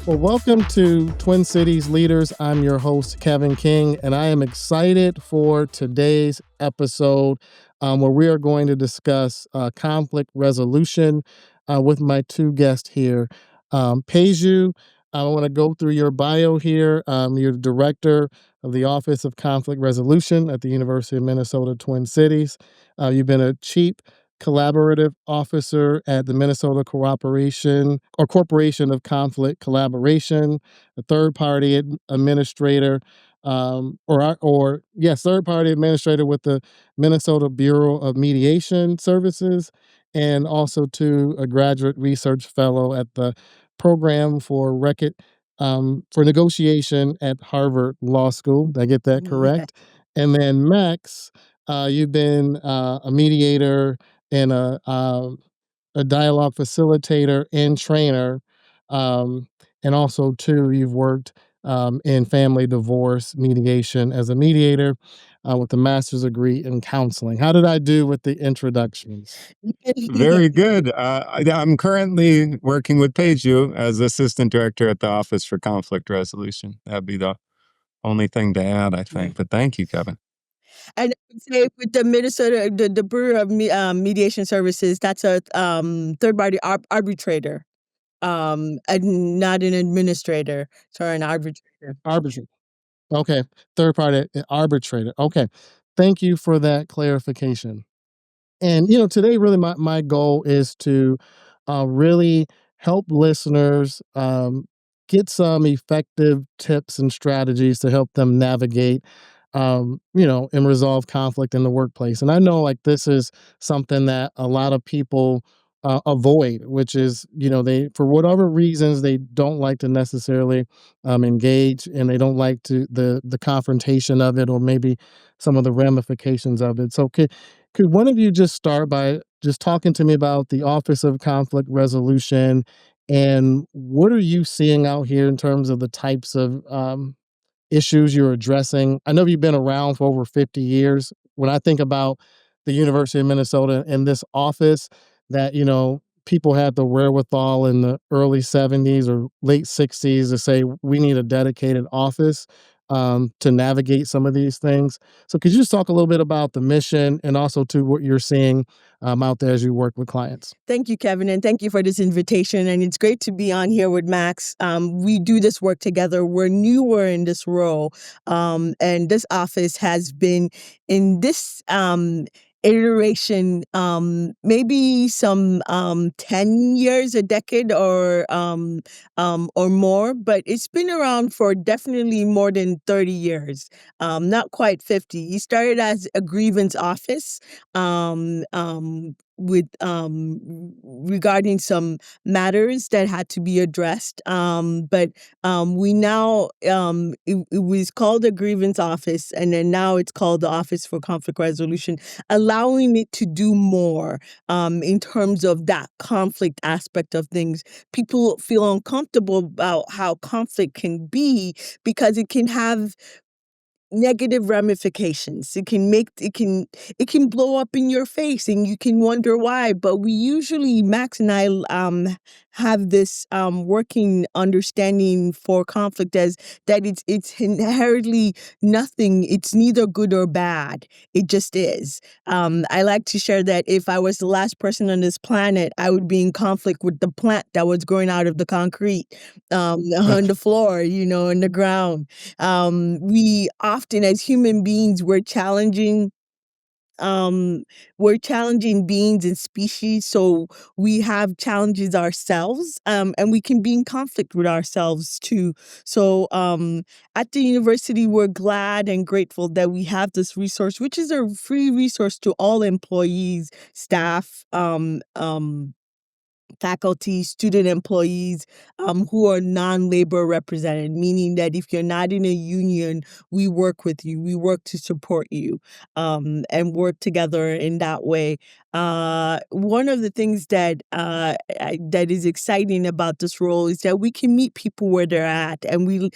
Well, welcome to Twin Cities Leaders. I'm your host, Kevin King, and I am excited for today's episode where we are going to discuss conflict resolution with my two guests here. Peju, I want to go through your bio here. You're the director of the Office of Conflict Resolution at the University of Minnesota Twin Cities. You've been a chief collaborative officer at the Minnesota Cooperation or Corporation of Conflict Collaboration, a third party administrator, third party administrator with the Minnesota Bureau of Mediation Services, and also to a graduate research fellow at the program for record for negotiation at Harvard Law School. Did I get that Yeah. correct? And then Max, you've been a mediator and a dialogue facilitator and trainer. Um, and also, too, you've worked in family divorce mediation as a mediator with a master's degree in counseling. How did I do with the introductions? Very good. I'm currently working with Peju as Assistant Director at the Office for Conflict Resolution. That'd be the only thing to add, I think. But thank you, Kevin. And I would say with the Minnesota, the Bureau of Mediation Services, that's a third party arbitrator, and not an administrator. Sorry, an arbitrator. Arbitrator. Okay. Third party arbitrator. Okay. Thank you for that clarification. And, today really my goal is to really help listeners get some effective tips and strategies to help them navigate, and resolve conflict in the workplace. And I know like this is something that a lot of people avoid, which is, they, for whatever reasons, they don't like to necessarily engage and they don't like to the confrontation of it or maybe some of the ramifications of it. So could one of you just start by just talking to me about the Office of Conflict Resolution and what are you seeing out here in terms of the types of issues you're addressing? I know you've been around for over 50 years. When I think about the University of Minnesota and this office, that, people had the wherewithal in the early 70s or late 60s to say we need a dedicated office to navigate some of these things. So could you just talk a little bit about the mission and also to what you're seeing out there as you work with clients? Thank you, Kevin, and thank you for this invitation. And it's great to be on here with Max. We do this work together. We're newer in this role, and this office has been in this iteration, maybe some 10 years, a decade, or more. But it's been around for definitely more than 30 years, not quite 50. He started as a grievance office. With regarding some matters that had to be addressed. But we now it was called a grievance office, and then now it's called the Office for Conflict Resolution, allowing it to do more in terms of that conflict aspect of things. People feel uncomfortable about how conflict can be because it can have negative ramifications. It can blow up in your face and you can wonder why. But we usually, Max and I, have this working understanding for conflict as that it's inherently nothing. It's neither good or bad. It just is. I like to share that if I was the last person on this planet, I would be in conflict with the plant that was growing out of the concrete, on the floor, in the ground. We often, as human beings, we're challenging beings and species, so we have challenges ourselves, and we can be in conflict with ourselves too. So at the university, we're glad and grateful that we have this resource, which is a free resource to all employees, staff, faculty, student employees, who are non-labor represented, meaning that if you're not in a union, we work with you. We work to support you, and work together in that way. One of the things that is exciting about this role is that we can meet people where they're at, and we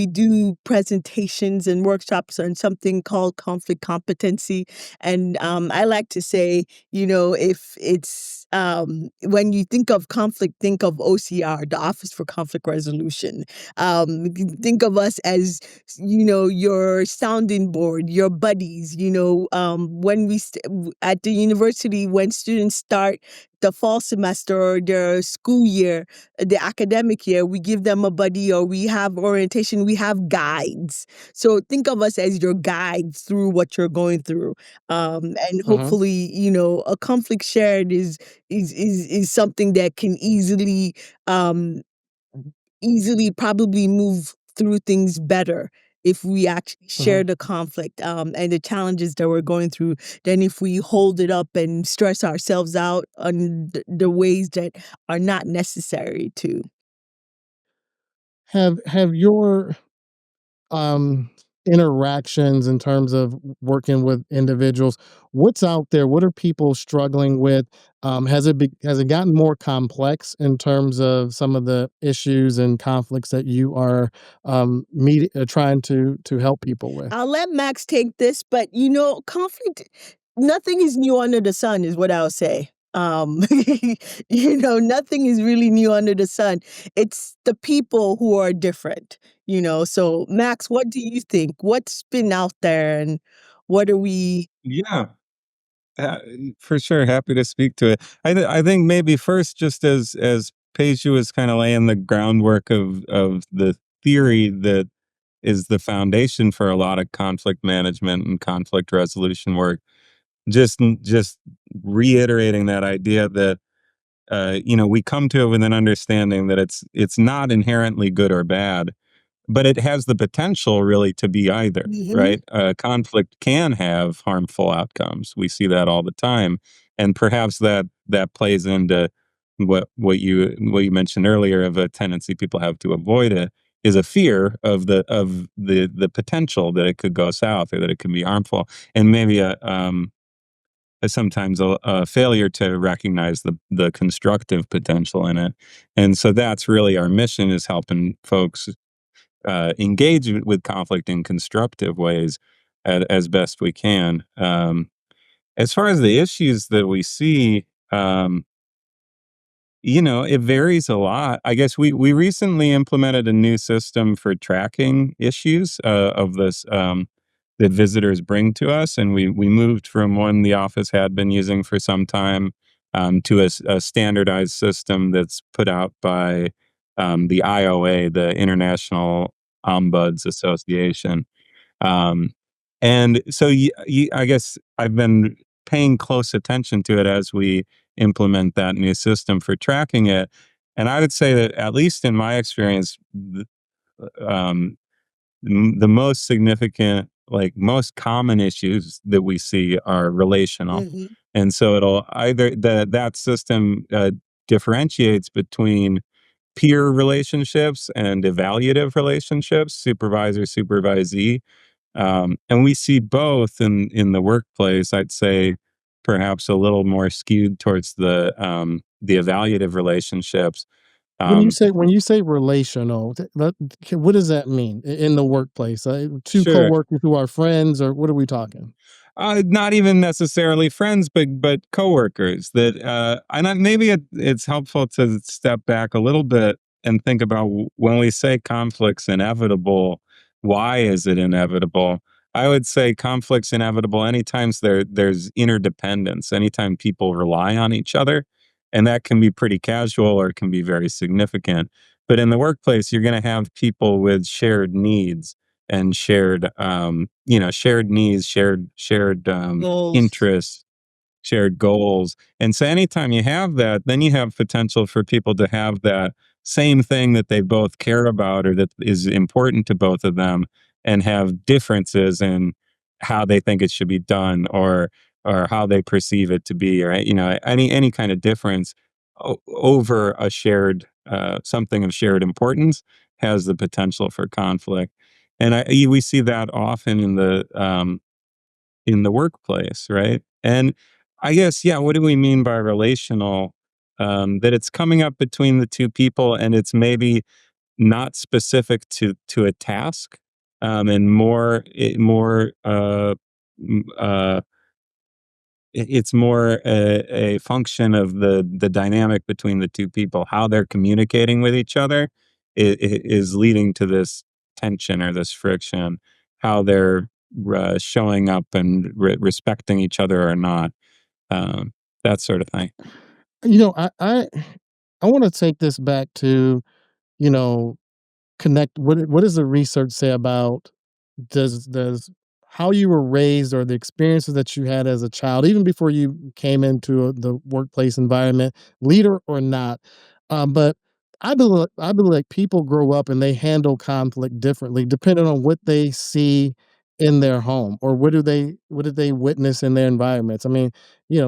do presentations and workshops on something called conflict competency, and I like to say, if it's When you think of conflict, think of OCR, the Office for Conflict Resolution. Think of us as, your sounding board, your buddies. When at the university, when students start the fall semester or their school year, the academic year, we give them a buddy, or we have orientation, we have guides. So think of us as your guides through what you're going through. And Mhm. hopefully, a conflict shared is something that can um easily probably move through things better if we actually share Mhm. the conflict, and the challenges that we're going through, than if we hold it up and stress ourselves out on the ways that are not necessary to. Have your interactions in terms of working with individuals, what's out there, what are people struggling with? Has it gotten more complex in terms of some of the issues and conflicts that you are trying to help people with? I'll let Max take this, but conflict, nothing is new under the sun, is what I'll say. Nothing is really new under the sun. It's the people who are different, So, Max, what do you think? What's been out there, and what are we? Yeah. Uh, for sure, happy to speak to it. I think maybe first, just as Peju is kind of laying the groundwork of the theory that is the foundation for a lot of conflict management and conflict resolution work. Just reiterating that idea that we come to it with an understanding that it's not inherently good or bad, but it has the potential really to be either, Mhm. right? Conflict can have harmful outcomes. We see that all the time, and perhaps that plays into what you mentioned earlier of a tendency people have to avoid it is a fear of the potential that it could go south or that it can be harmful, and maybe sometimes a failure to recognize the constructive potential in it. And so that's really our mission, is helping folks engage with conflict in constructive ways as best we can. As far as the issues that we see, it varies a lot. I guess we recently implemented a new system for tracking issues of this that visitors bring to us, and we moved from one the office had been using for some time to a standardized system that's put out by the IOA, the International Ombuds Association. Um, and so I guess I've been paying close attention to it as we implement that new system for tracking it. And I would say that, at least in my experience, um, the most significant, like most common issues that we see are relational. Mhm. And so it'll either that system differentiates between peer relationships and evaluative relationships, supervisor supervisee, and we see both in the workplace. I'd say perhaps a little more skewed towards the evaluative relationships. Um, When you say relational, what does that mean in the workplace? Two sure. coworkers who are friends, or what are we talking? Not even necessarily friends, but coworkers. Maybe it's helpful to step back a little bit and think about, when we say conflict's inevitable, why is it inevitable? I would say conflict's inevitable anytime there's interdependence, anytime people rely on each other, and that can be pretty casual or it can be very significant. But in the workplace, you're going to have people with shared needs and shared needs, shared Goals. interests, shared goals. And so anytime you have that, then you have potential for people to have that same thing that they both care about or that is important to both of them, and have differences in how they think it should be done, or how they perceive it to be, or any kind of difference over a shared something of shared importance has the potential for conflict. And we see that often in the workplace, right? And I guess, yeah, what do we mean by relational? That it's coming up between the two people, and it's maybe not specific to a task, and more it's more a function of the dynamic between the two people, how they're communicating with each other is leading to this tension or this friction, how they're showing up and respecting each other or not, um, that sort of thing. You know, I want to take this back to, you know, connect what does the research say about does how you were raised or the experiences that you had as a child, even before you came into the workplace environment, leader or not. But I believe like people grow up and they handle conflict differently depending on what they see in their home or what did they witness in their environments. I mean,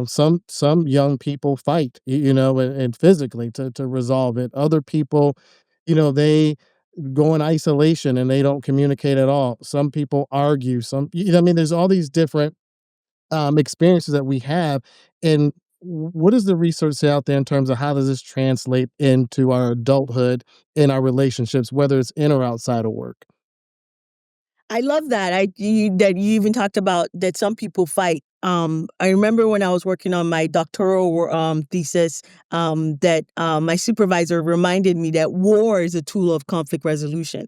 some young people fight, and physically to resolve it. Other people, they go in isolation and they don't communicate at all. Some people argue. I mean, there's all these different experiences that we have. And what does the research say out there in terms of how does this translate into our adulthood in our relationships, whether it's in or outside of work? I love that. That you even talked about that some people fight. I remember when I was working on my doctoral thesis, that my supervisor reminded me that war is a tool of conflict resolution.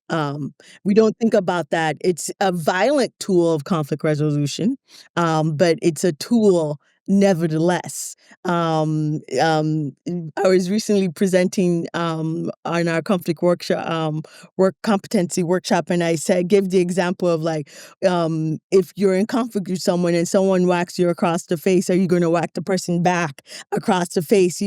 Um, we don't think about that. It's a violent tool of conflict resolution, but it's a tool nevertheless. I was recently presenting on our conflict workshop, work competency workshop, and I said, give the example of like, if you're in conflict with someone and someone whacks you across the face, are you going to whack the person back across the face?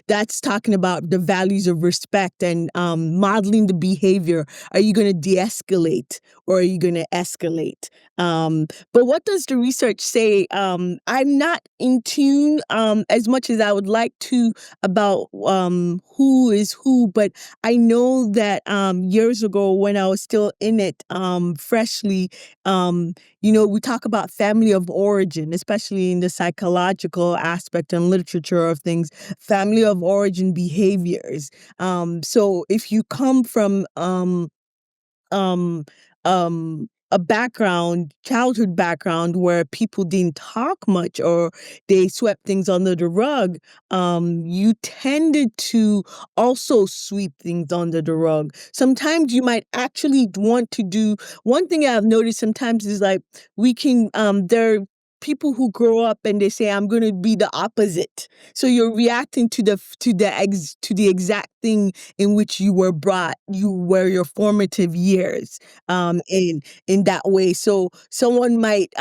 That's talking about the values of respect and modeling the behavior. Are you going to de-escalate or are you going to escalate? But what does the research say? I'm not in tune as much as I would like to about who is who, but I know that years ago when I was still in it freshly, we talk about family of origin, especially in the psychological aspect and literature of things, family of origin behaviors. So if you come from um, a childhood background where people didn't talk much or they swept things under the rug, you tended to also sweep things under the rug. Sometimes you might actually want to do one thing I've noticed sometimes is like there are people who grow up and they say I'm going to be the opposite. So you're reacting to the exact thing in which you were your formative years in that way. So someone might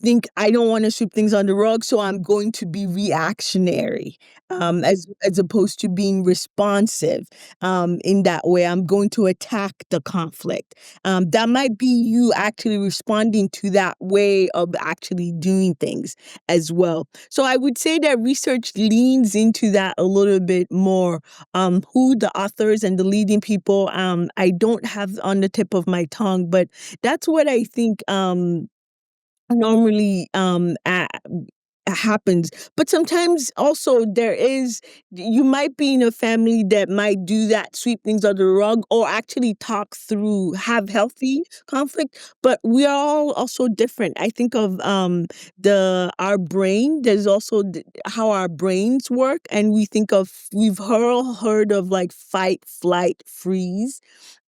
think I don't want to sweep things on the rug, so I'm going to be reactionary, as opposed to being responsive. In that way, I'm going to attack the conflict. That might be you actually responding to that way of actually doing things as well. So I would say that research leans into that a little bit more. Who the authors and the leading people, I don't have on the tip of my tongue, but that's what I think. Normally happens, but sometimes also you might be in a family that might do that, sweep things under the rug or actually talk through, have healthy conflict, but we are all also different. I think of the our brain, there's also how our brains work, and we've all heard of like fight, flight, freeze.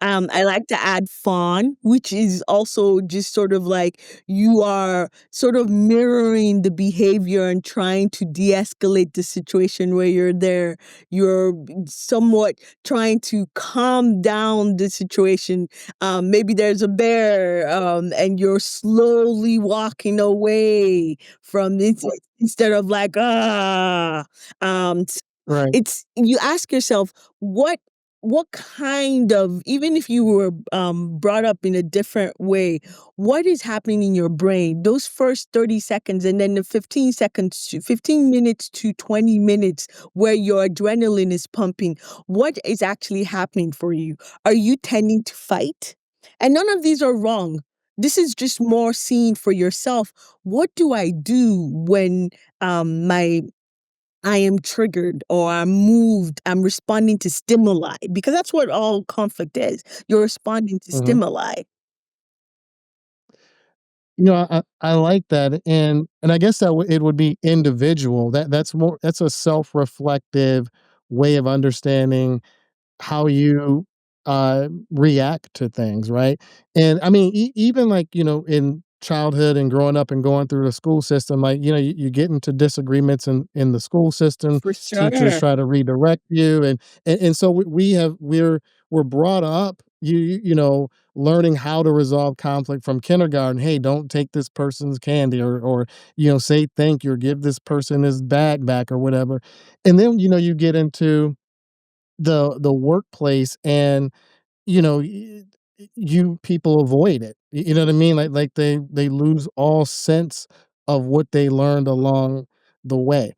I like to add fawn, which is also just sort of like you are sort of mirroring the behavior and trying to de-escalate the situation where you're somewhat trying to calm down the situation. Maybe there's a bear, and you're slowly walking away from it instead of like, um, Right. it's you ask yourself what kind of, even if you were brought up in a different way, what is happening in your brain those first 30 seconds and then the 15 minutes to 20 minutes where your adrenaline is pumping? What is actually happening for you? Are you tending to fight? And none of these are wrong. This is just more seeing for yourself. What do I do when my I am triggered or I'm moved, I'm responding to stimuli? Because that's what all conflict is. You're responding to Mhm. stimuli. I like that, and I guess that it would be individual. That's a self-reflective way of understanding how you react to things, right? And I mean, even like, in childhood and growing up and going through the school system, like, you get into disagreements in the school system, For teachers sure. try to redirect you. And so we're brought up, learning how to resolve conflict from kindergarten. Hey, don't take this person's candy, or say thank you, or give this person his bag back, or whatever. And then, you get into the workplace, and you know y- you people avoid it. You know what I mean? Like they lose all sense of what they learned along the way.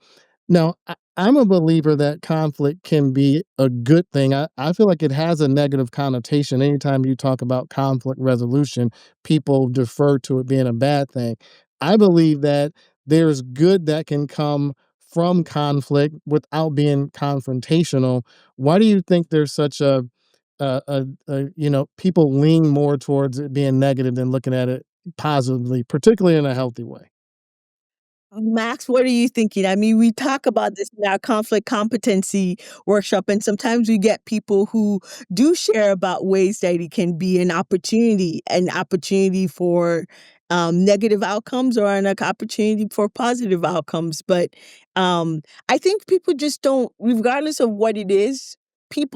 Now, I'm a believer that conflict can be a good thing. I feel like it has a negative connotation. Anytime you talk about conflict resolution, people defer to it being a bad thing. I believe that there's good that can come from conflict without being confrontational. Why do you think there's such people lean more towards it being negative than looking at it positively, particularly in a healthy way? Max, what are you thinking? I mean, we talk about this in our conflict competency workshop, and sometimes we get people who do share about ways that it can be an opportunity for negative outcomes, or an opportunity for positive outcomes. But I think people just don't, regardless of what it is,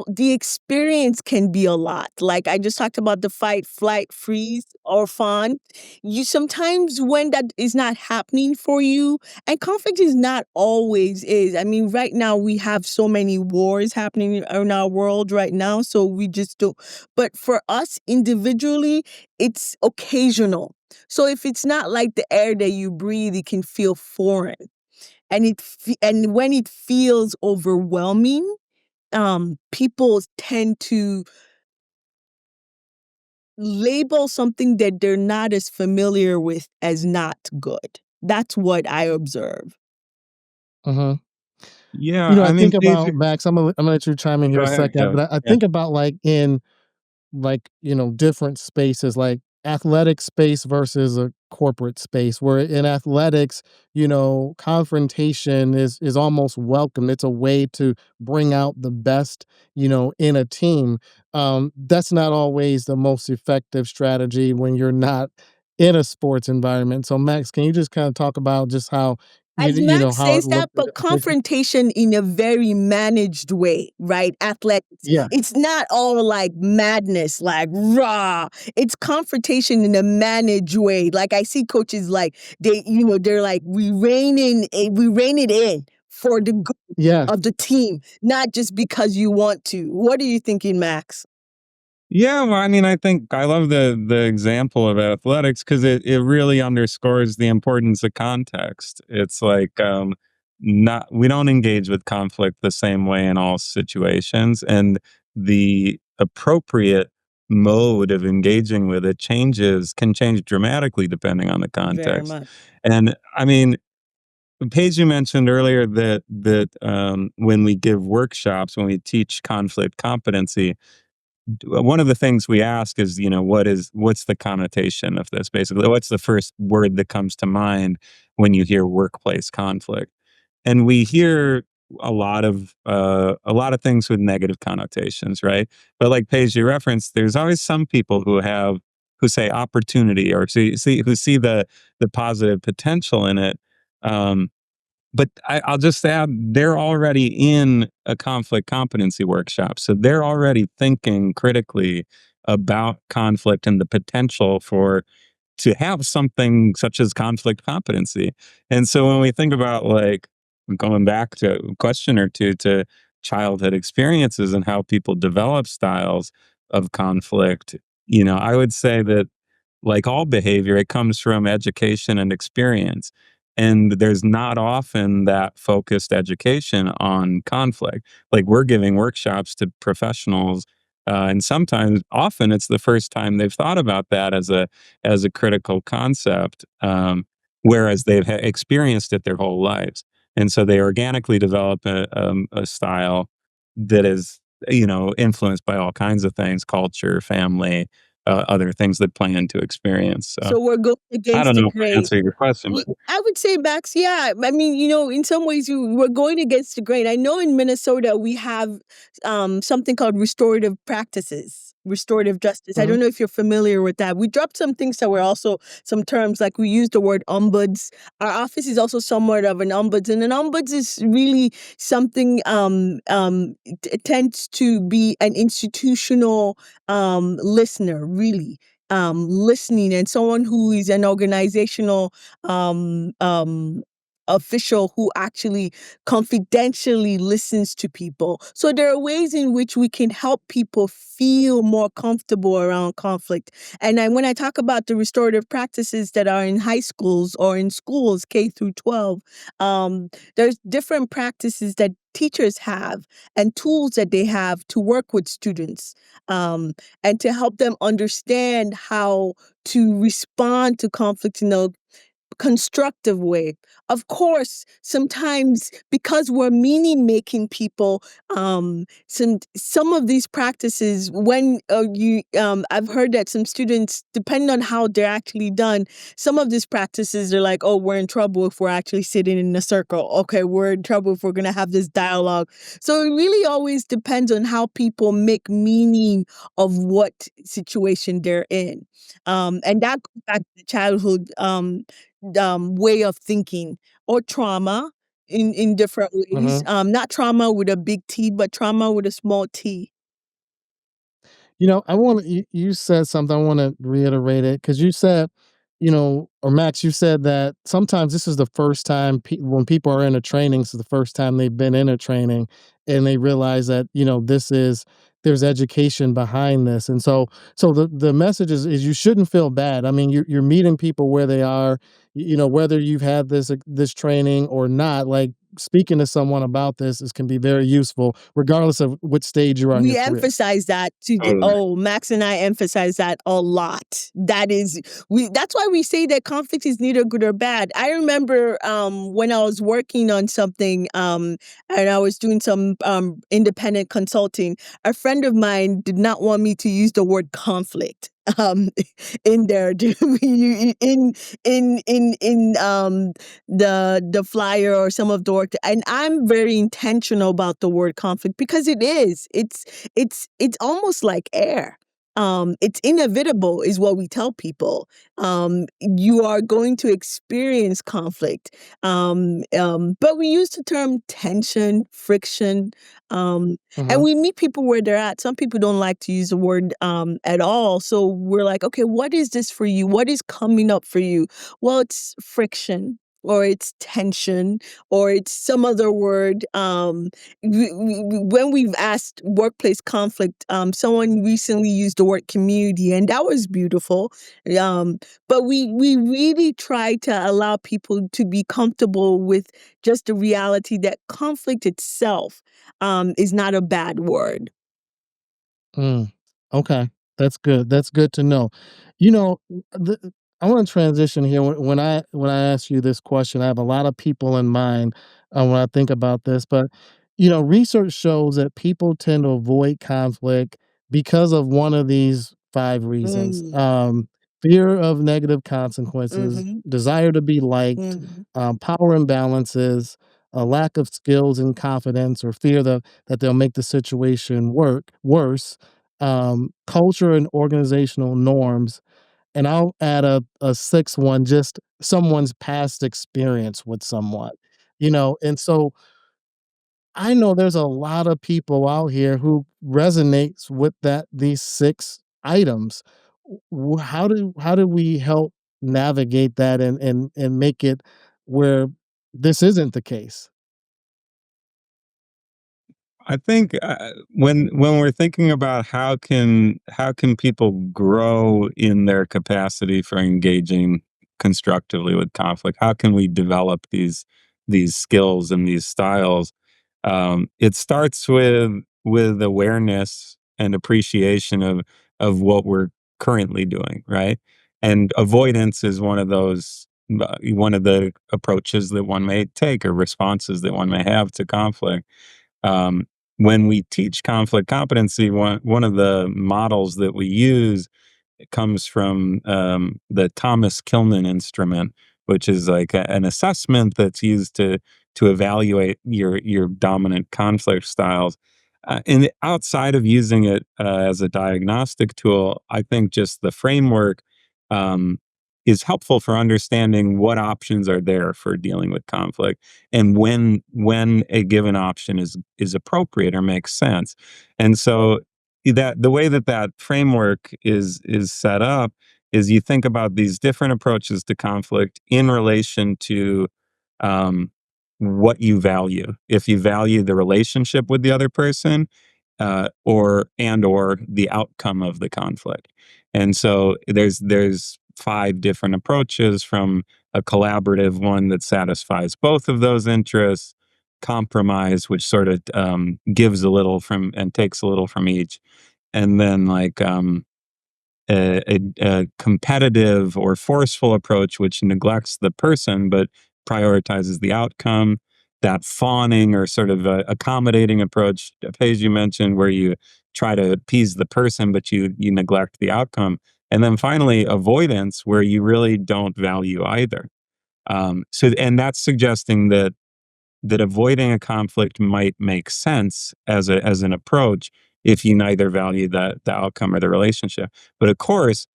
the experience can be a lot. Like I just talked about the fight, flight, freeze, or fawn. You sometimes, when that is not happening for you, and conflict is not always is. I mean, right now we have so many wars happening in our world right now, so we just don't. But for us individually, it's occasional. So if it's not like the air that you breathe, it can feel foreign. And when it feels overwhelming, people tend to label something that they're not as familiar with as not good. That's what I observe. Uh-huh. Yeah, I I mean, think Paige, about Max. I'm gonna let you chime in here go a ahead, second, go. but I Yeah. think about, like, in, like, different spaces, like athletic space versus a corporate space, where in athletics, confrontation is almost welcome. It's a way to bring out the best, in a team. That's not always the most effective strategy when you're not in a sports environment. So Max, can you just kind of talk about just how As Max how it says that, looked but at. confrontation in a very managed way, right? Athletics. Yeah. It's not all like madness, like raw. It's confrontation in a managed way. Like I see coaches like they're like, we rein it in for the good Yeah. of the team, not just because you want to. What are you thinking, Max? Yeah, well, I mean, I think I love the example of athletics because it really underscores the importance of context. It's like not we don't engage with conflict the same way in all situations, and the appropriate mode of engaging with it changes can change dramatically depending on the Very context. much. And I mean, Paige, you mentioned earlier that when we give workshops, when we teach conflict competency, one of the things we ask is, what's the connotation of this? Basically, what's the first word that comes to mind when you hear workplace conflict? And we hear a lot of things with negative connotations, right? But like Paige, you referenced, there's always some people who say opportunity, or who see the positive potential in it. Um, but I'll just add, they're already in a conflict competency workshop. So they're already thinking critically about conflict and the potential to have something such as conflict competency. And so when we think about, like, going back to a question or two, to childhood experiences and how people develop styles of conflict, I would say that, like all behavior, it comes from education and experience. And there's not often that focused education on conflict. Like, we're giving workshops to professionals, and sometimes, often, it's the first time they've thought about that as a critical concept, whereas they've experienced it their whole lives, and so they organically develop a style that is, influenced by all kinds of things: culture, family, other things that play into experience. So So we're going I against don't the know if I grain. answered your question, but I would say, Max, yeah. I mean, in some ways, we're going against the grain. I know in Minnesota we have something called restorative practices, restorative justice. I Mhm, don't know if you're familiar with that. We dropped some things that were also some terms, like we use the word ombuds. Our office is also somewhat of an ombuds, and an ombuds is really something it tends to be an institutional listener, really listening, and someone who is an organizational um, um, official who actually confidentially listens to people. So there are ways in which we can help people feel more comfortable around conflict. And when I talk about the restorative practices that are in high schools or in schools K through 12, there's different practices that teachers have and tools that they have to work with students, and to help them understand how to respond to conflict in a constructive way. Of course, sometimes because we're meaning making people, some of these practices, when I've heard that some students, depending on how they're actually done, some of these practices are like, oh, we're in trouble if we're actually sitting in a circle. Okay, we're in trouble if we're gonna have this dialogue. So it really always depends on how people make meaning of what situation they're in. And that goes back to childhood way of thinking, or trauma in different ways. mhm. Not trauma with a big T, but trauma with a small t. I want you said something. I want to reiterate it because you said, or Max, you said that sometimes this is the first time when people are in a training, this is the first time they've been in a training, and they realize that there's education behind this, and so the message is you shouldn't feel bad. I mean, you're meeting people where they are, whether you've had this training or not. Like speaking to someone about this can be very useful, regardless of what stage you are in your We career. emphasize that to the totally. oh, Max and I emphasize that a lot. That's why we say that conflict is neither good or bad. I remember when I was working on something, and I was doing some independent consulting, a friend of mine did not want me to use the word conflict um in there in the flyer or some of the work, and I'm very intentional about the word conflict because it's almost like air. It's inevitable is what we tell people. You are going to experience conflict, but we use the term tension, friction, um, and Mhm. we meet people where they're at. Some people don't like to use the word at all. So we're like, okay, what is this for you? What is coming up for you? Well, it's friction, or it's tension, or it's some other word. When we've asked workplace conflict, someone recently used the word community, and that was beautiful. Um, but we really try to allow people to be comfortable with just the reality that conflict itself is not a bad word. Mm. Okay, that's good. That's good to know. You know, I want to transition here. When I ask you this question, I have a lot of people in mind when I think about this. But research shows that people tend to avoid conflict because of one of these five reasons: Mm, fear of negative consequences, mhm, desire to be liked, mhm. power imbalances, a lack of skills and confidence, or fear that they'll make the situation worse, culture and organizational norms, and I'll add a sixth one, just someone's past experience with someone. And so I know there's a lot of people out here who resonates with these six items. How do we help navigate that and make it where this isn't the case? I think when we're thinking about how can people grow in their capacity for engaging constructively with conflict, how can we develop these skills and these styles? It starts with awareness and appreciation of what we're currently doing, right? And avoidance is one of the approaches that one may take or responses that one may have to conflict. Um, when we teach conflict competency, one of the models that we use comes from the Thomas Kilmann instrument, which is like an assessment that's used to evaluate your dominant conflict styles. And outside of using it as a diagnostic tool, I think just the framework um, is helpful for understanding what options are there for dealing with conflict and when a given option is appropriate or makes sense. And so that the way that that framework is set up is you think about these different approaches to conflict in relation to um, what you value. If you value the relationship with the other person, or the outcome of the conflict. And so there's five different approaches, from a collaborative one that satisfies both of those interests, compromise, which sort of gives a little from and takes a little from each, and then like a competitive or forceful approach, which neglects the person but prioritizes the outcome. That fawning or sort of accommodating approach, Paige, you mentioned, where you try to appease the person but you neglect the outcome. And then finally, avoidance, where you really don't value either. And that's suggesting that avoiding a conflict might make sense as an approach if you neither value the outcome or the relationship. But of course,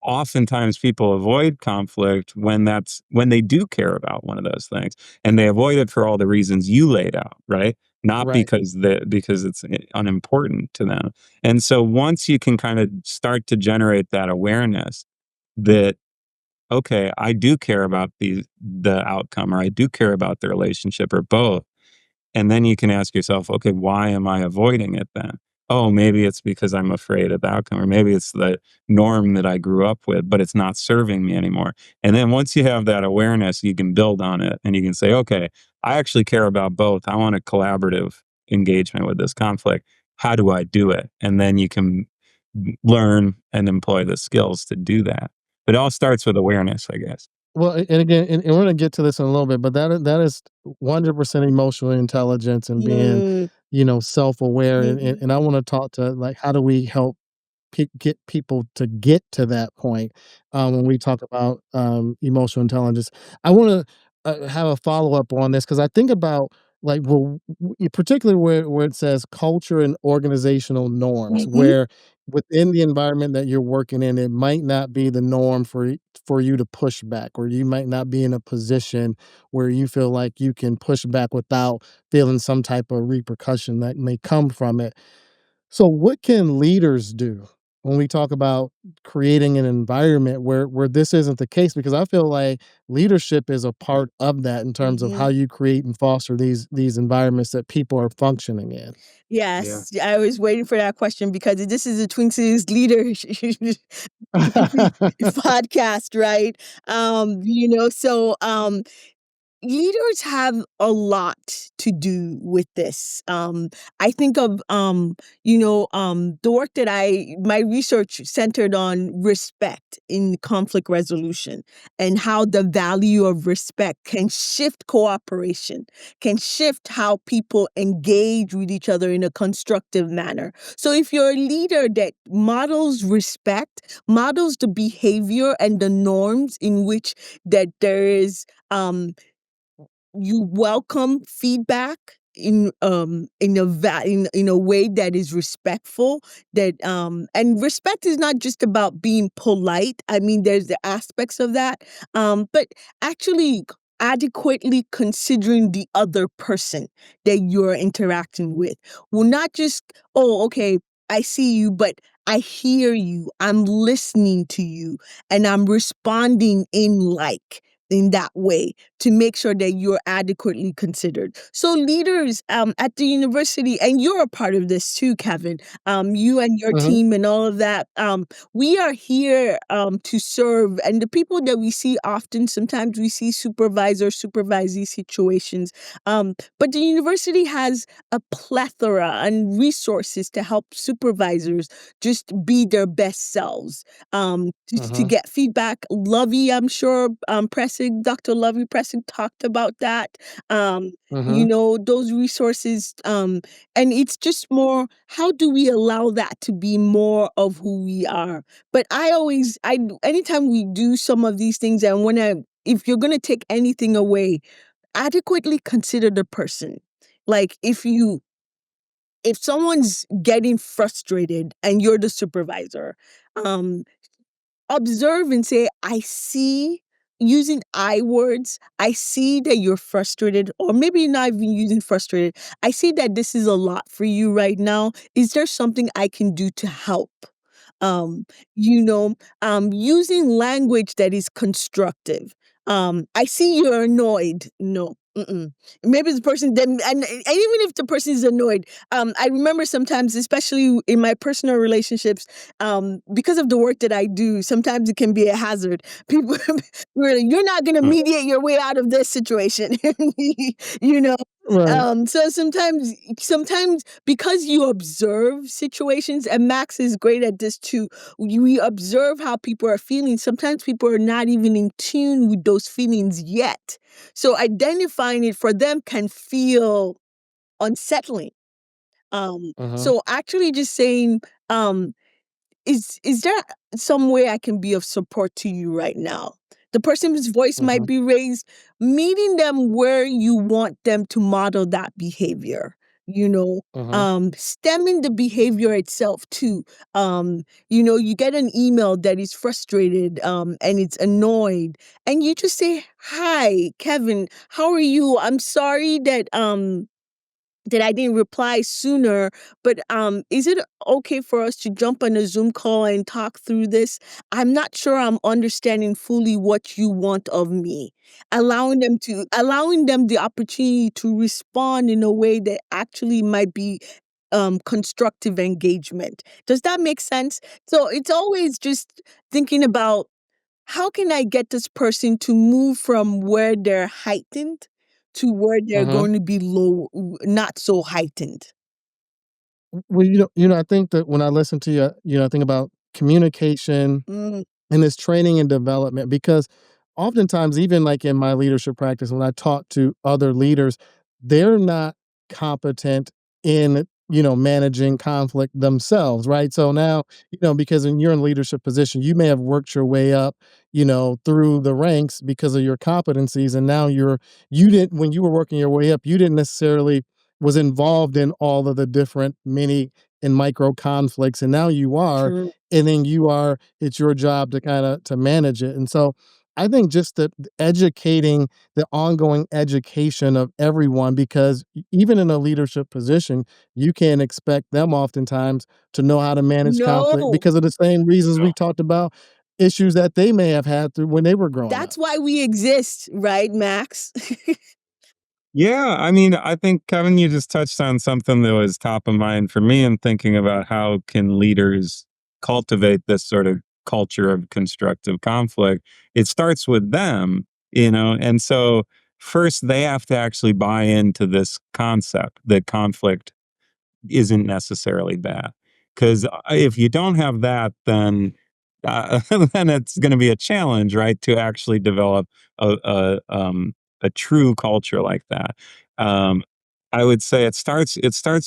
oftentimes people avoid conflict when they do care about one of those things, and they avoid it for all the reasons you laid out, right? Not Right. because it's unimportant to them. And so once you can kind of start to generate that awareness that, okay, I do care about the outcome, or I do care about the relationship, or both. And then you can ask yourself, okay, why am I avoiding it then? Oh, maybe it's because I'm afraid of the outcome, or maybe it's the norm that I grew up with, but it's not serving me anymore. And then once you have that awareness, you can build on it and you can say, okay, I actually care about both. I want a collaborative engagement with this conflict. How do I do it? And then you can learn and employ the skills to do that. But it all starts with awareness, I guess. Well, and again, and we're gonna get to this in a little bit, but that is 100% emotional intelligence and being, Mm, self-aware, mhm, and I wanna talk to, like, how do we help get people to get to that point when we talk about emotional intelligence. I want to have a follow up on this because I think about like well, particularly where it says culture and organizational norms, mhm. where within the environment that you're working in, it might not be the norm for you to push back, or you might not be in a position where you feel like you can push back without feeling some type of repercussion that may come from it. So what can leaders do when we talk about creating an environment where this isn't the case? Because I feel like leadership is a part of that in terms of how Mhm. you create and foster these environments that people are functioning in. Yeah. Yes, I was waiting for that question because this is a Twin Cities leader podcast, right? Leaders have a lot to do with this. I think of the work that my research centered on respect in conflict resolution, and how the value of respect can shift cooperation, can shift how people engage with each other in a constructive manner. So if you're a leader that models respect, models the behavior and the norms in which that there is you welcome feedback in a way that is respectful, and respect is not just about being polite. I mean, there's the aspects of that, but actually adequately considering the other person that you're interacting with. Well, not just, oh, okay, I see you, but I hear you, I'm listening to you, and I'm responding in that way to make sure that you're adequately considered. So leaders at the university, and you're a part of this too, Kevin, you and your Mhm. team and all of that, we are here to serve. And the people that we see often, sometimes we see supervisee situations, but the university has a plethora and resources to help supervisors just be their best selves, to Mhm. get feedback. Lovey, I'm sure, press Pressig, Dr. Lovey Pressig talked about that. Um, Mhm. those resources, and it's just more, how do we allow that to be more of who we are? But anytime we do some of these things, and if you're going to take anything away, adequately consider the person. Like, if someone's getting frustrated and you're the supervisor, um, observe and say, I see, using I words, I see that you're frustrated, or maybe not even using frustrated. I see that this is a lot for you right now. Is there something I can do to help? Um, using language that is constructive. I see you're annoyed. No. Mm-mm. Maybe the person then, and even if the person is annoyed, I remember sometimes, especially in my personal relationships, because of the work that I do, sometimes it can be a hazard. People, really, you're not going to Uh, mediate your way out of this situation, you know. Right. So sometimes because you observe situations, and Max is great at this too. We observe how people are feeling. Sometimes people are not even in tune with those feelings yet. So identifying it for them can feel unsettling. Mhm. So actually just saying, um, is there some way I can be of support to you right now? The person's voice might Mhm. be raised, meeting them where you want them to model that behavior, you know, Mhm. stemming the behavior itself too. You get an email that is frustrated, and it's annoyed, and you just say, Hi, Kevin, how are you? I'm sorry that I didn't reply sooner, but is it okay for us to jump on a Zoom call and talk through this? I'm not sure I'm understanding fully what you want of me. Allowing them the opportunity to respond in a way that actually might be constructive engagement. Does that make sense? So it's always just thinking about, how can I get this person to move from where they're heightened to where they're Mhm. going to be not so heightened? Well, I think that when I listen to you, I think about communication Mm, and this training and development because oftentimes even like in my leadership practice when I talk to other leaders, they're not competent in managing conflict themselves, right? So now because when you're in leadership position you may have worked your way up through the ranks because of your competencies, and now you didn't, when you were working your way up, you didn't necessarily was involved in all of the different mini and micro conflicts, and now you are, true. and then it's your job to kind of to manage it. And so I think just the educating, the ongoing education of everyone, because even in a leadership position you can't expect them oftentimes to know how to manage conflict No, because of the same reasons we talked about, issues that they may have had through when they were growing that's up. why we exist, right, Max? Yeah, I mean, I think Kevin, you just touched on something that was top of mind for me in thinking about how can leaders cultivate this sort of culture of constructive conflict. It starts with them, and so first they have to actually buy into this concept that conflict isn't necessarily bad. Because if you don't have that, then then it's going to be a challenge, right, to actually develop a true culture like that. Um, I would say it starts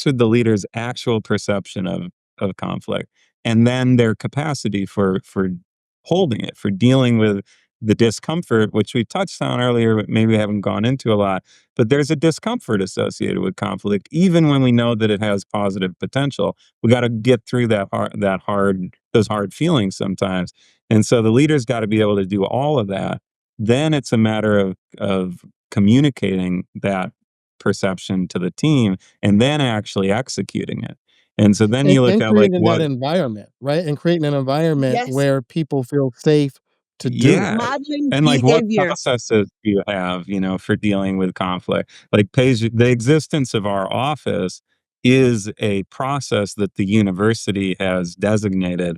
with the leader's actual perception of conflict, and then their capacity for holding it, for dealing with the discomfort, which we touched on earlier, but maybe haven't gone into a lot. But there's a discomfort associated with conflict, even when we know that it has positive potential. We got to get through those hard feelings sometimes. And so the leader's got to be able to do all of that. Then it's a matter of communicating that perception to the team and then actually executing it. And so then And you look and at like creating that environment, right? And creating an environment Yes, where people feel safe to do it. yeah. modeling And like what behavior. processes do you have, for dealing with conflict? Like the existence of our office is a process that the university has designated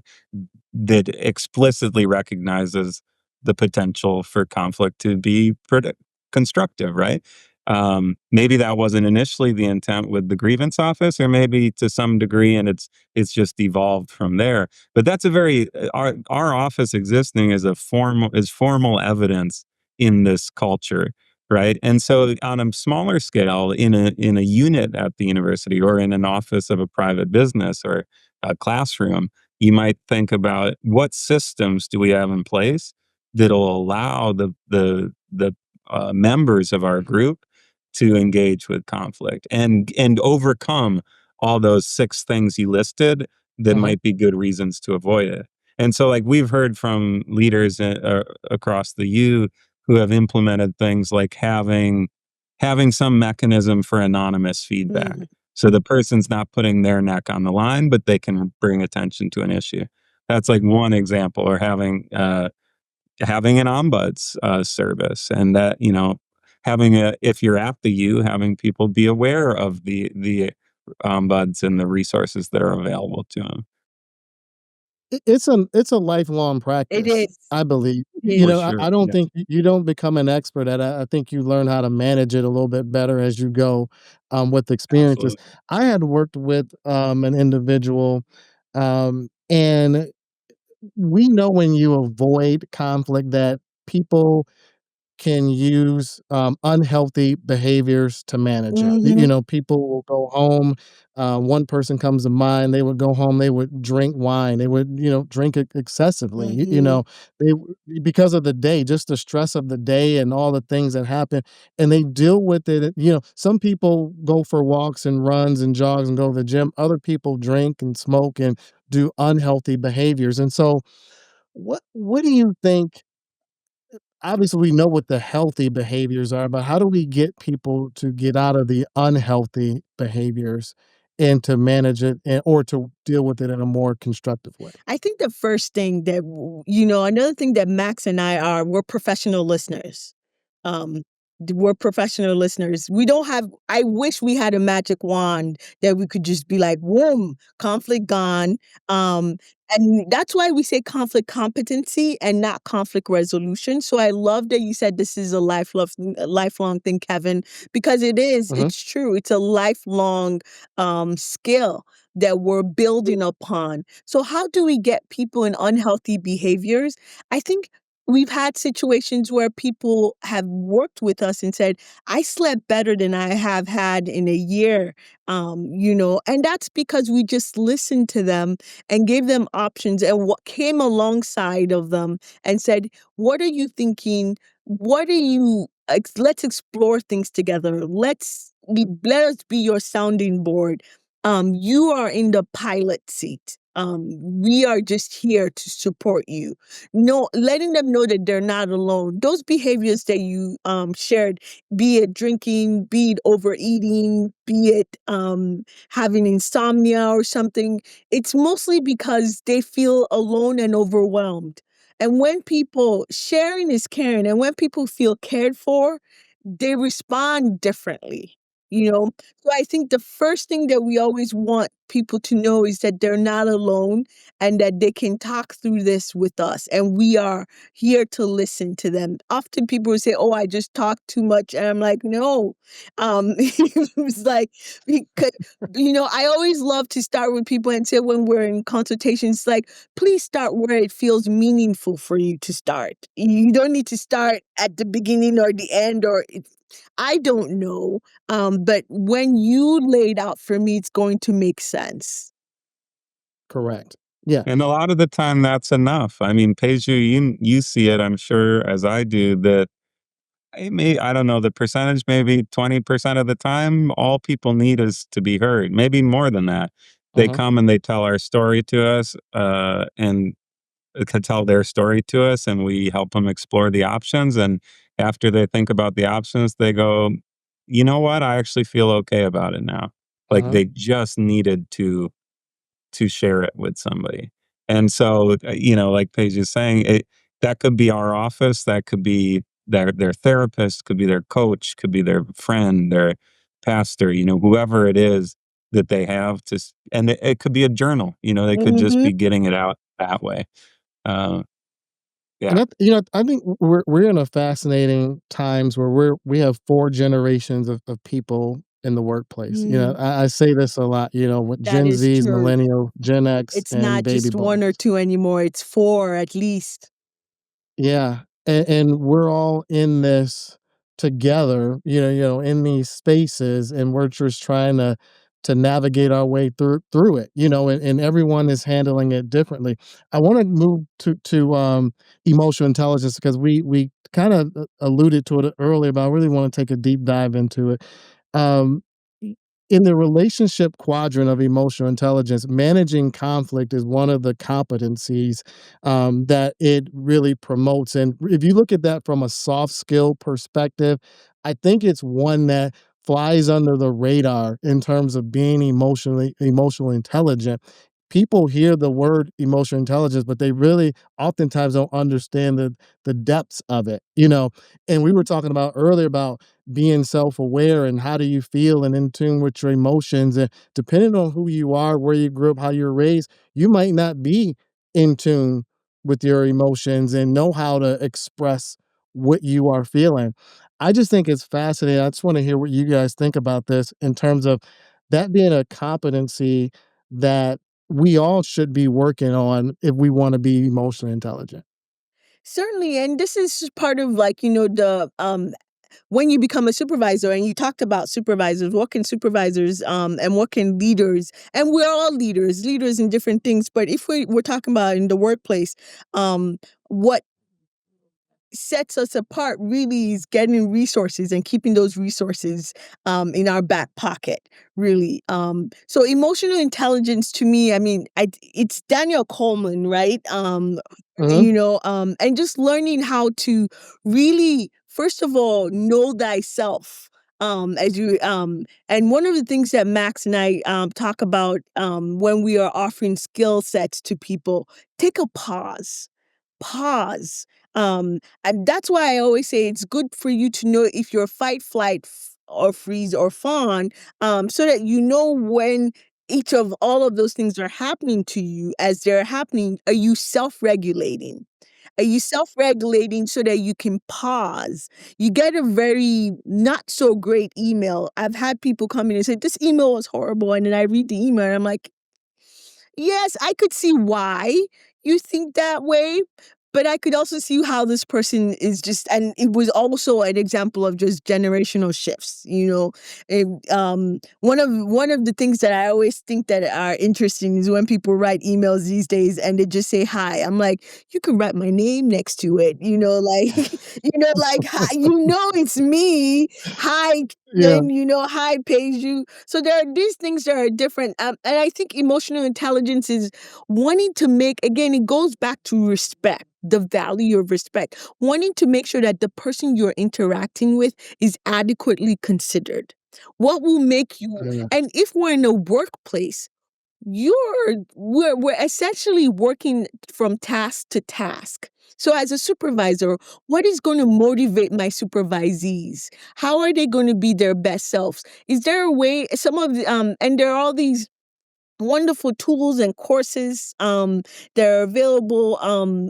that explicitly recognizes the potential for conflict to be constructive, right? Maybe that wasn't initially the intent with the grievance office, or maybe to some degree, and it's just evolved from there. But that's a very our office existing is formal evidence in this culture, right? And so on a smaller scale, in a unit at the university or in an office of a private business or a classroom, you might think about what systems do we have in place that'll allow the members of our group to engage with conflict and overcome all those 6 things you listed that Mhm. might be good reasons to avoid it. And so, like, we've heard from leaders, across the U who have implemented things like having some mechanism for anonymous feedback. Mhm, So the person's not putting their neck on the line, but they can bring attention to an issue. That's like one example, or having an ombuds service, and that having a if you're at the U, having people be aware of the ombuds and the resources that are available to them. It's a lifelong it practice, is, I believe. it You For know, is. sure, I don't yeah, think you don't become an expert at it. I think you learn how to manage it a little bit better as you go, with experiences. absolutely. I had worked with, an individual, and we know when you avoid conflict that people can use, unhealthy behaviors to manage it. Mhm, People will go home. One person comes to mind. They would go home. They would drink wine. They would, drink it excessively. mhm, Because of the day, just the stress of the day and all the things that happen, and they deal with it. Some people go for walks and runs and jogs and go to the gym. Other people drink and smoke and do unhealthy behaviors. And so, what do you think? Obviously we know what the healthy behaviors are, but how do we get people to get out of the unhealthy behaviors and to manage it or to deal with it in a more constructive way? I think the first thing that another thing that Max and I are, we're professional listeners. Um, we're professional listeners. We don't have, I wish we had a magic wand that we could just be like, whoom, conflict gone. Um, and that's why we say conflict competency and not conflict resolution. So I love that you said this is a lifelong thing, Kevin, because it is, Mhm. it's true. It's a lifelong skill that we're building upon. So, how do we get people in unhealthy behaviors? I think we've had situations where people have worked with us and said, I slept better than I have had in a year. And that's because we just listened to them and gave them options and what came alongside of them and said, what are you thinking? What are you let's explore things together. Let us be your sounding board. You are in the pilot seat. We are just here to support you. No, letting them know that they're not alone. Those behaviors that you shared, be it drinking, be it overeating, be it having insomnia or something, it's mostly because they feel alone and overwhelmed. And when people sharing is caring, and when people feel cared for, they respond differently. You know, so I think the first thing that we always want people to know is that they're not alone and that they can talk through this with us and we are here to listen to them. Often people will say, "Oh, I just talk too much." And I'm like, "No." It's like because, I always love to start with people and say when we're in consultations like, "Please start where it feels meaningful for you to start. You don't need to start at the beginning or the end or I don't know, but when you laid out for me, it's going to make sense." Correct. Yeah. And a lot of the time, that's enough. I mean, Peju, you see it, I'm sure, as I do, that I don't know the percentage, maybe 20% of the time, all people need is to be heard, maybe more than that. They Mhm. come and they tell our story to us, and could tell their story to us, and we help them explore the options. And after they think about the options, they go, you know what? I actually feel okay about it now. Like Mhm. they just needed to share it with somebody. And so, like Paige is saying, that could be our office, that could be their therapist, could be their coach, could be their friend, their pastor, whoever it is that they have and it could be a journal, they could just Mhm. be getting it out that way. Uh, And yeah. I think we're in a fascinating times where we have 4 generations of people in the workplace. Mm, I say this a lot, with that Gen is Zs, true. Millennial, Gen X, It's and not Baby just 1 or Boomers. 2 anymore, it's 4 at least. Yeah. and we're all in this together, in these spaces, and we're just trying to navigate our way through it, and everyone is handling it differently. I want to move to emotional intelligence because we kind of alluded to it earlier, but I really want to take a deep dive into it. um, in the relationship quadrant of emotional intelligence, managing conflict is one of the competencies that it really promotes. And if you look at that from a soft skill perspective, I think it's one that flies under the radar in terms of being emotionally intelligent. People hear the word emotional intelligence, but they really oftentimes don't understand the depths of it. And we were talking about earlier about being self-aware and how do you feel and in tune with your emotions, and depending on who you are, where you grew up, how you're raised, you might not be in tune with your emotions and know how to express what you are feeling. I just think it's fascinating. I just want to hear what you guys think about this in terms of that being a competency that we all should be working on if we want to be emotionally intelligent. Certainly, and this is part of, like, the when you become a supervisor, and you talked about supervisors, what can supervisors and what can leaders, and we're all leaders in different things, but if we're talking about in the workplace, what sets us apart really is getting resources and keeping those resources in our back pocket, really. So emotional intelligence to me, I mean, it's Daniel Coleman, right? Mhm. And just learning how to really, first of all, know thyself. As you And one of the things that Max and I talk about when we are offering skill sets to people, take a pause. And that's why I always say it's good for you to know if you're fight, flight, or freeze or fawn, so that you know when each of all of those things are happening to you. As they're happening, are you self-regulating? Are you self-regulating so that you can pause? You get a very not so great email. I've had people come in and say, "This email was horrible." And then I read the email and I'm like, yes, I could see why you think that way, but I could also see how this person is just, and it was also an example of just generational shifts, one of the things that I always think that are interesting is when people write emails these days and they just say hi. I'm like, you can write my name next to it, like, like, hi, it's me. Hi, Yeah. then hi Peju. So there are these things that are different, and I think emotional intelligence is wanting to make, again, it goes back to respect, the value of respect, wanting to make sure that the person you're interacting with is adequately considered. What will make you, Yeah. and if we're in a workplace, we're essentially working from task to task. So as a supervisor, what is going to motivate my supervisees? How are they going to be their best selves? Is there a way, and there are all these wonderful tools and courses that are available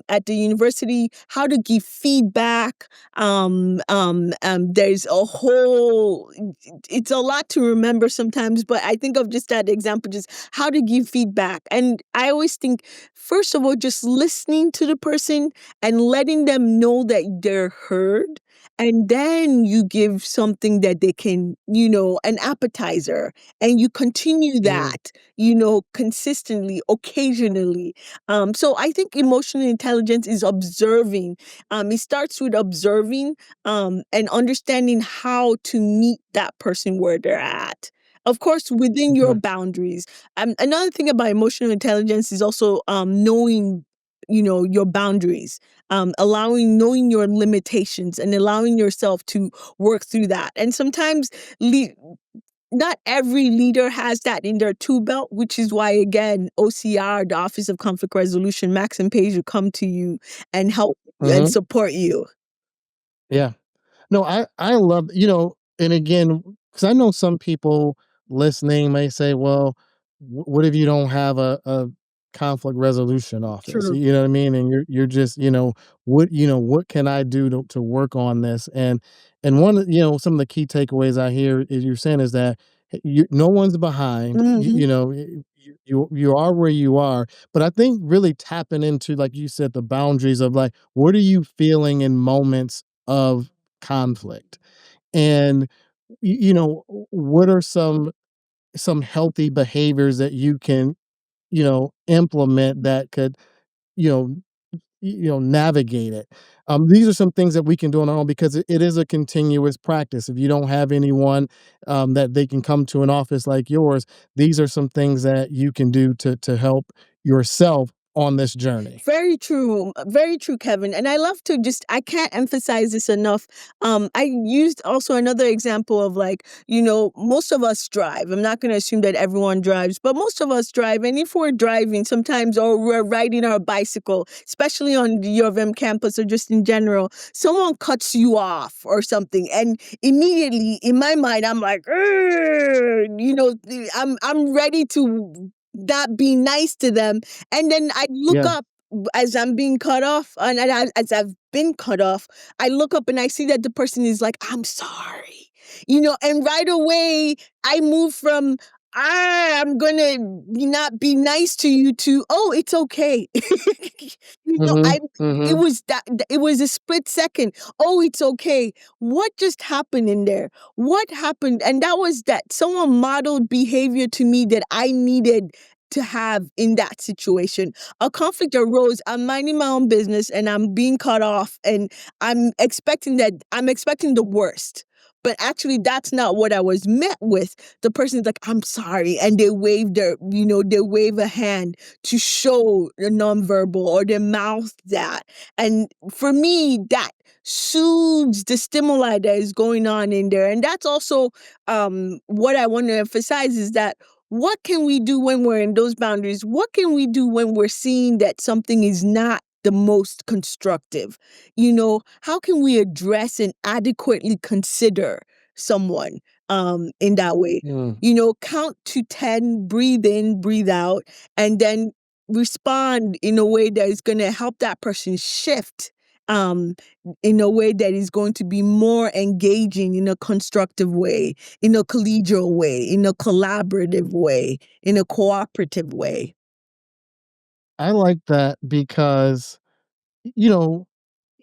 at the university, how to give feedback. There's a whole, it's a lot to remember sometimes, but I think of just that example, just how to give feedback. And I always think, first of all, just listening to the person and letting them know that they're heard. And then you give something that they can, an appetizer, and you continue Yeah. that, consistently, occasionally. So I think emotional intelligence is observing. It starts with observing and understanding how to meet that person where they're at. Of course, within your Okay. boundaries. Another thing about emotional intelligence is also knowing, your boundaries, knowing your limitations and allowing yourself to work through that. And sometimes not every leader has that in their tool belt, which is why, again, OCR, the Office of Conflict Resolution, Max and Paige will come to you and help and Mhm. support you. Yeah. No, I love, and again, because I know some people listening may say, "Well, what if you don't have a conflict resolution office?" True. You know what I mean? And you're just, what can I do to work on this? And one, some of the key takeaways I hear is you're saying is that no one's behind. Mhm. you are where you are, but I think really tapping into, like you said, the boundaries of like, what are you feeling in moments of conflict? And what are some healthy behaviors that you can, implement that could, you know, navigate it. These are some things that we can do on our own because it is a continuous practice. If you don't have anyone that they can come to an office like yours, these are some things that you can do to help yourself on this journey. Very true, Kevin. And I love to just I can't emphasize this enough. I used also another example of like, most of us drive. I'm not gonna assume that everyone drives, but most of us drive. And if we're driving sometimes or we're riding our bicycle, especially on the U of M campus or just in general, someone cuts you off or something. And immediately in my mind, I'm like, "Urgh," I'm ready to not be nice to them, and then I look Yeah. up as I'm being cut off, and as I've been cut off, I look up and I see that the person is like, "I'm sorry," and right away I move from I'm gonna not be nice to you to oh, it's okay. Mhm. I Mhm. it was a split second. Oh, it's okay. What just happened in there? What happened? And that was that someone modeled behavior to me that I needed to have in that situation. A conflict arose. I'm minding my own business and I'm being cut off and I'm expecting the worst. But actually that's not what I was met with. The person's like, I'm sorry. And they wave a hand to show a nonverbal or they mouth that. And for me, that soothes the stimuli that is going on in there. And that's also what I want to emphasize is that what can we do when we're in those boundaries? What can we do when we're seeing that something is not the most constructive? How can we address and adequately consider someone in that way? Mm. Count to 10, breathe in, breathe out, and then respond in a way that is going to help that person shift um, in a way that is going to be more engaging in a constructive way, in a collegial way, in a collaborative way, in a cooperative way. I like that because, you know,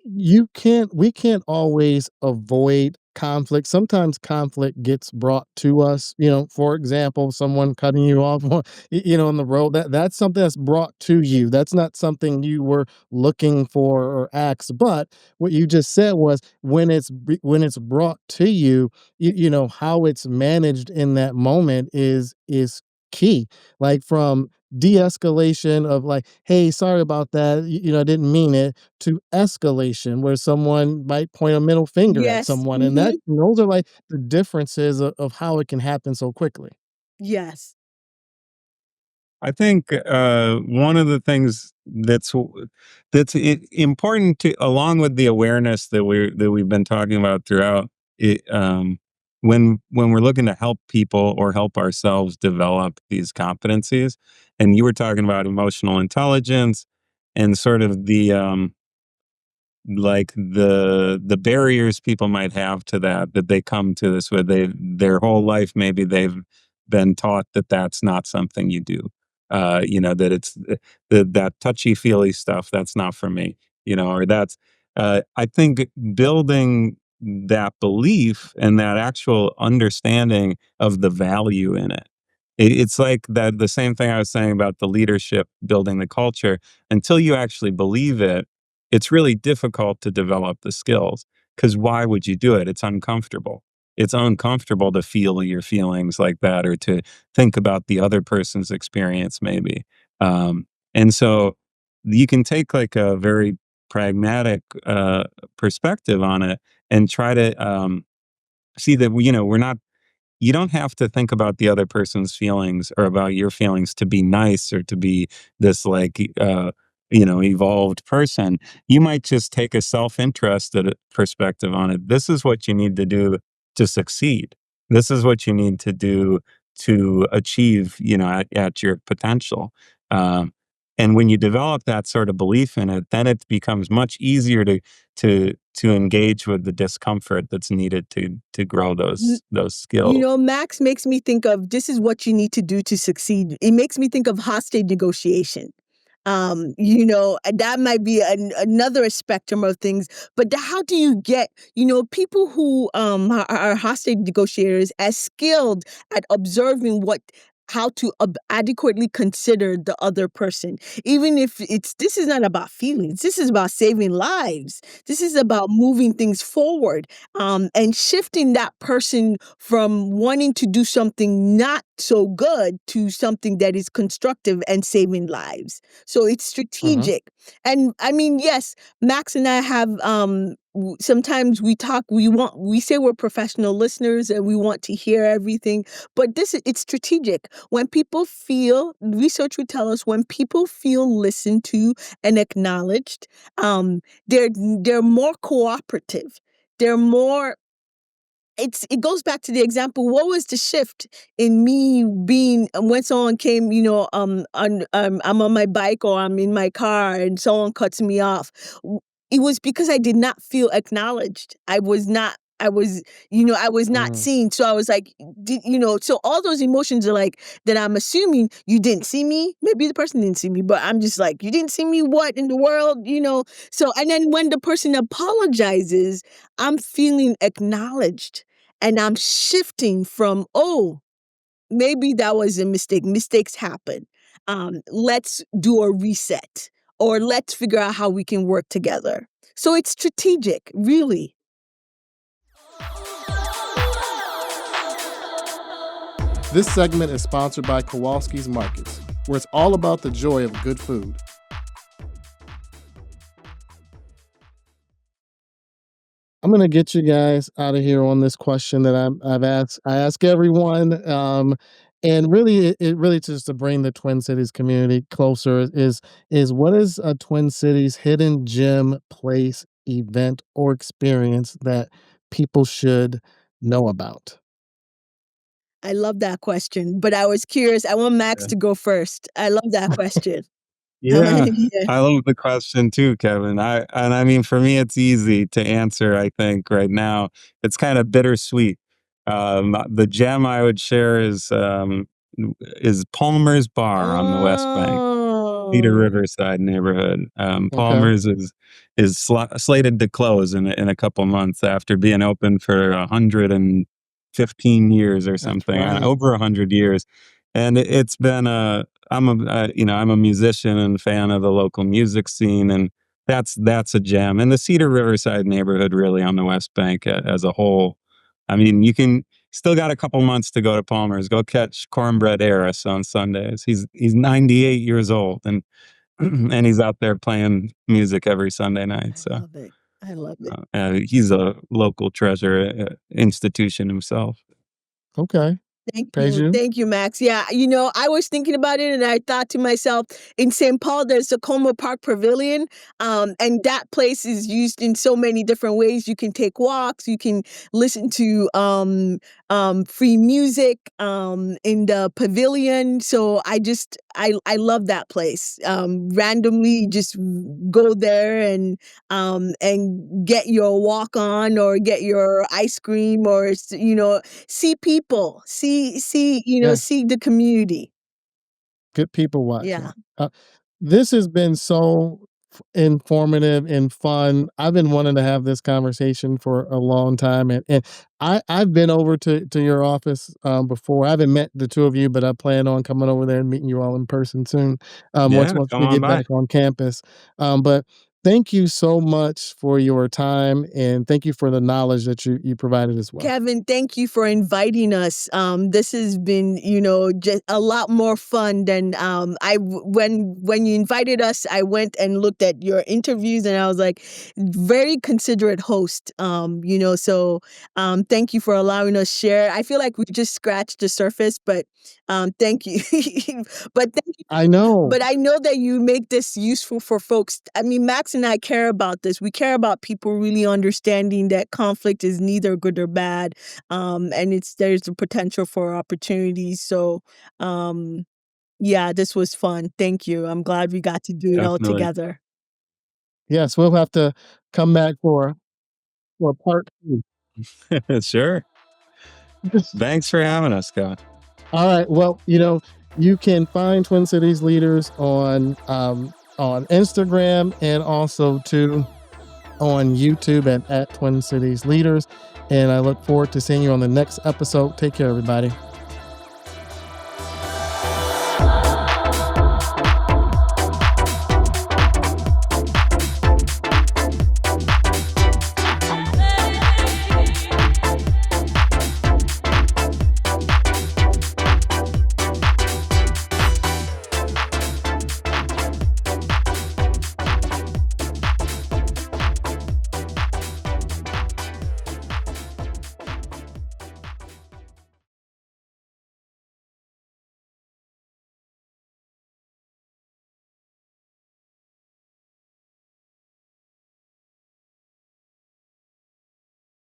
we can't always avoid conflict. Sometimes conflict gets brought to us, for example, someone cutting you off in the road. That's something that's brought to you. That's not something you were looking for or asked. But what you just said was when it's brought to you, how it's managed in that moment is key. Like from de-escalation of like, hey, sorry about that, I didn't mean it, to escalation where someone might point a middle finger at Yes. someone, and those are like the differences of how it can happen so quickly. Yes. I think one of the things important to, along with the awareness that we've been talking about throughout, it, when we're looking to help people or help ourselves develop these competencies, and you were talking about emotional intelligence and sort of like the barriers people might have to that they come to this with their whole life, maybe they've been taught that that's not something you do, that it's that touchy feely stuff that's not for me, or that's I think building that belief and that actual understanding of the value in it. It's like that, the same thing I was saying about the leadership building the culture. Until you actually believe it, it's really difficult to develop the skills, because why would you do it? It's uncomfortable. It's uncomfortable to feel your feelings like that, or to think about the other person's experience, maybe. Um, and so you can take like a very pragmatic perspective on it and try to see that we're not, you don't have to think about the other person's feelings or about your feelings to be nice or to be this like evolved person. You might just take a self-interested perspective on it. This is what you need to do to succeed. This is what you need to do to achieve, at your potential. um, and when you develop that sort of belief in it, then it becomes much easier to to engage with the discomfort that's needed to grow those skills. Max makes me think of this is what you need to do to succeed. It makes me think of hostage negotiation. And that might be another spectrum of things. But how do you get, people who are hostage negotiators as skilled at observing how to adequately consider the other person, even if this is not about feelings. This is about saving lives. This is about moving things forward, and shifting that person from wanting to do something not so good to something that is constructive and saving lives. So it's Mhm. strategic. And I mean, yes, Max and I have sometimes we talk, we say we're professional listeners and we want to hear everything, but it's strategic. When people feel, research would tell us, when people feel listened to and acknowledged, they're more cooperative. They're more it goes back to the example. What was the shift in me being when someone came, I'm on my bike or I'm in my car and someone cuts me off? It was because I did not feel acknowledged. I was not Mm. seen. So I was like, so all those emotions are like that. I'm assuming you didn't see me. Maybe the person didn't see me, but I'm just like, you didn't see me. What in the world? So, and then when the person apologizes, I'm feeling acknowledged, and I'm shifting from, oh, maybe that was a mistake. Mistakes happen. Let's do a reset, or let's figure out how we can work together. So it's strategic, really. This segment is sponsored by Kowalski's Markets, where it's all about the joy of good food. I'm gonna get you guys out of here on this question that I've asked. I ask everyone, and really, it really just to bring the Twin Cities community closer is what is a Twin Cities hidden gem, place, event, or experience that people should know about? I love that question, but I was curious. I want Max Yeah. to go first. I love that question. Yeah, Yeah. I love the question too, Kevin. I mean, for me, it's easy to answer. I think right now it's kind of bittersweet. The gem I would share is Palmer's Bar on the West Bank. Cedar Oh, Riverside neighborhood. Okay, Palmer's is slated to close in a couple months after being open for 115 years or that's something, right. over 100 years, and it's been a. I'm a musician and fan of the local music scene, and that's a gem. And the Cedar Riverside neighborhood, really, on the West Bank as a whole. I mean, you can still got a couple months to go to Palmer's. Go catch Cornbread Eris on Sundays. He's 98 years old, and and he's out there playing music every Sunday night. I So love it. I love it. he's a local treasure institution himself. Okay, Thank you. Peju. Thank you, Max. Yeah, I was thinking about it and I thought to myself, in St. Paul, there's the Como Park Pavilion. And that place is used in so many different ways. You can take walks, you can listen to free music in the pavilion. So I love that place. Randomly just go there and get your walk on or get your ice cream or see people, Yes. see the community. Good people Yeah. watching. This has been so informative and fun. I've been wanting to have this conversation for a long time, and I've been over to your office before. I haven't met the two of you, but I plan on coming over there and meeting you all in person soon. Yeah, Once come we on get by. back on campus. But thank you so much for your time, and thank you for the knowledge that you provided as well. Kevin, thank you for inviting us. This has been, just a lot more fun than when you invited us. I went and looked at your interviews, and I was like, very considerate host. Thank you for allowing us share. I feel like we just scratched the surface, but thank you. but thank I know. But I know that you make this useful for folks. I mean, Max and I care about this. We care about people really understanding that conflict is neither good or bad, and there's a potential for opportunities. So, um, yeah, this was fun. Thank you. I'm glad we got to do it all Definitely. together. Yes, we'll have to come back for for part 2. Sure. Thanks for having us, Scott. All right. Well, you can find Twin Cities Leaders on Instagram and also too on YouTube at Twin Cities Leaders. And I look forward to seeing you on the next episode. Take care, everybody.